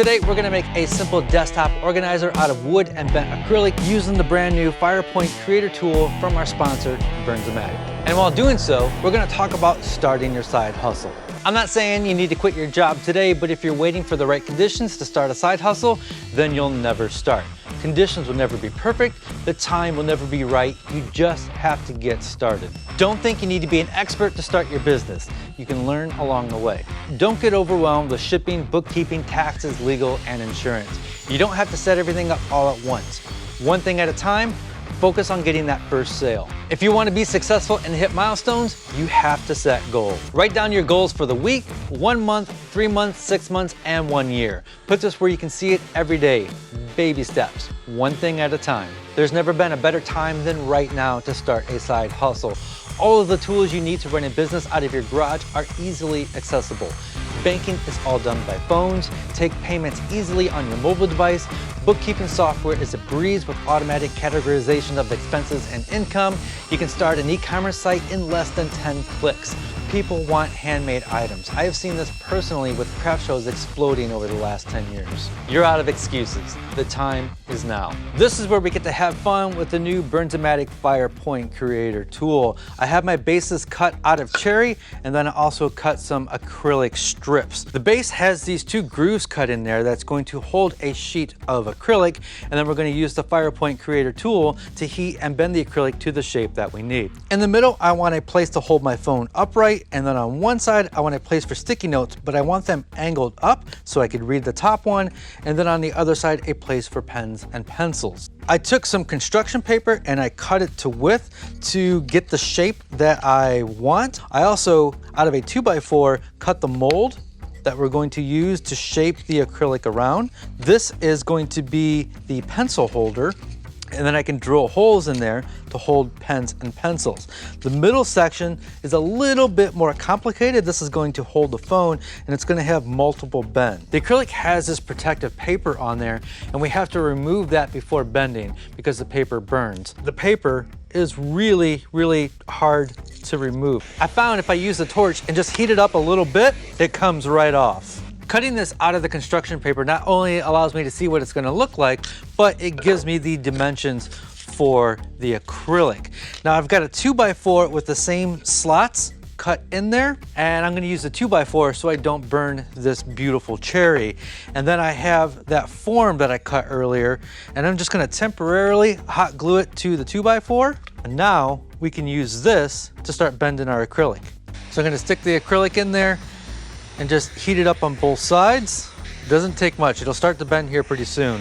Today we're gonna make a simple desktop organizer out of wood and bent acrylic using the brand new FirePoint Creator Tool from our sponsor, Bernzomatic. And while doing so, we're gonna talk about starting your side hustle. I'm not saying you need to quit your job today, but if you're waiting for the right conditions to start a side hustle, then you'll never start. Conditions will never be perfect, the time will never be right, you just have to get started. Don't think you need to be an expert to start your business. You can learn along the way. Don't get overwhelmed with shipping, bookkeeping, taxes, legal, and insurance. You don't have to set everything up all at once. One thing at a time, focus on getting that first sale. If you want to be successful and hit milestones, you have to set goals. Write down your goals for the week, 1 month, 3 months, 6 months, and 1 year. Put this where you can see it every day. Baby steps, one thing at a time. There's never been a better time than right now to start a side hustle. All of the tools you need to run a business out of your garage are easily accessible. Banking is all done by phones. Take payments easily on your mobile device. Bookkeeping software is a breeze with automatic categorization of expenses and income. You can start an e-commerce site in less than 10 clicks. People want handmade items. I have seen this personally with craft shows exploding over the last 10 years. You're out of excuses. The time is now. This is where we get to have fun with the new Bernzomatic FirePoint Creator Tool. I have my bases cut out of cherry, and then I also cut some acrylic strips. The base has these 2 grooves cut in there that's going to hold a sheet of acrylic, and then we're going to use the FirePoint Creator Tool to heat and bend the acrylic to the shape that we need. In the middle, I want a place to hold my phone upright, and then on one side, I want a place for sticky notes, but I want them angled up so I could read the top one, and then on the other side, a place for pens and pencils. I took some construction paper and I cut it to width to get the shape that I want. I also, out of a 2x4, cut the mold that we're going to use to shape the acrylic around. This is going to be the pencil holder, and then I can drill holes in there to hold pens and pencils. The middle section is a little bit more complicated. This is going to hold the phone, and it's going to have multiple bends. The acrylic has this protective paper on there, and we have to remove that before bending because the paper burns. The paper is really, really hard to remove. I found if I use the torch and just heat it up a little bit, it comes right off. Cutting this out of the construction paper not only allows me to see what it's going to look like, but it gives me the dimensions for the acrylic. Now I've got a 2x4 with the same slots cut in there, and I'm going to use the 2x4 so I don't burn this beautiful cherry. And then I have that form that I cut earlier, and I'm just going to temporarily hot glue it to the 2x4. And now we can use this to start bending our acrylic. So I'm going to stick the acrylic in there and just heat it up on both sides. It doesn't take much. It'll start to bend here pretty soon.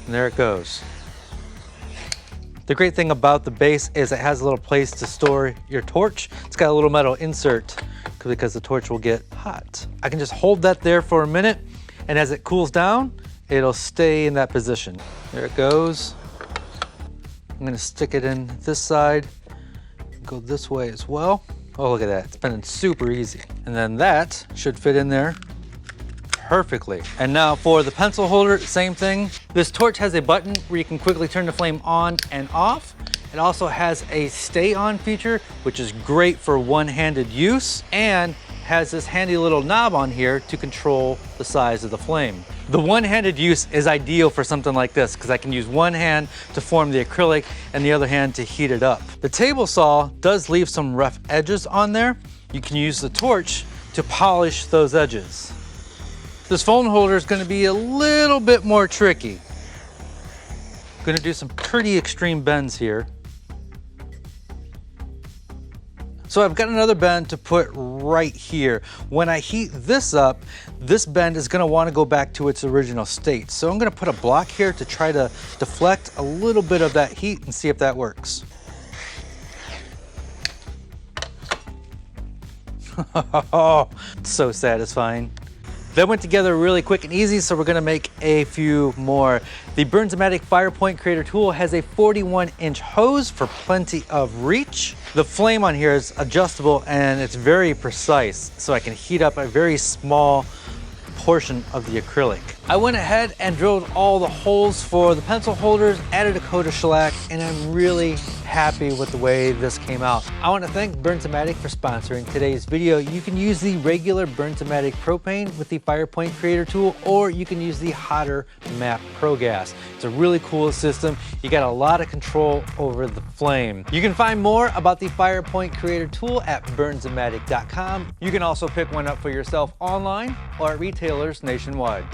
And there it goes. The great thing about the base is it has a little place to store your torch. It's got a little metal insert because the torch will get hot. I can just hold that there for a minute, and as it cools down, it'll stay in that position. There it goes. I'm gonna stick it in this side, go this way as well. Oh, look at that, it's bending super easy. And then that should fit in there perfectly. And now for the pencil holder, same thing. This torch has a button where you can quickly turn the flame on and off. It also has a stay on feature, which is great for one-handed use, and has this handy little knob on here to control the size of the flame. The one-handed use is ideal for something like this because I can use one hand to form the acrylic and the other hand to heat it up. The table saw does leave some rough edges on there. You can use the torch to polish those edges. This phone holder is going to be a little bit more tricky. I'm going to do some pretty extreme bends here. So I've got another bend to put right here. When I heat this up, this bend is gonna wanna go back to its original state. So I'm gonna put a block here to try to deflect a little bit of that heat and see if that works. Oh, so satisfying. That went together really quick and easy, so we're gonna make a few more. The Bernzomatic FirePoint Creator Tool has a 41-inch hose for plenty of reach. The flame on here is adjustable and it's very precise, so I can heat up a very small portion of the acrylic. I went ahead and drilled all the holes for the pencil holders, added a coat of shellac, and I'm really happy with the way this came out. I want to thank Bernzomatic for sponsoring today's video. You can use the regular Bernzomatic propane with the FirePoint Creator Tool, or you can use the hotter MAP-Pro gas. It's a really cool system. You got a lot of control over the flame. You can find more about the FirePoint Creator Tool at bernzomatic.com. You can also pick one up for yourself online or at retailers nationwide.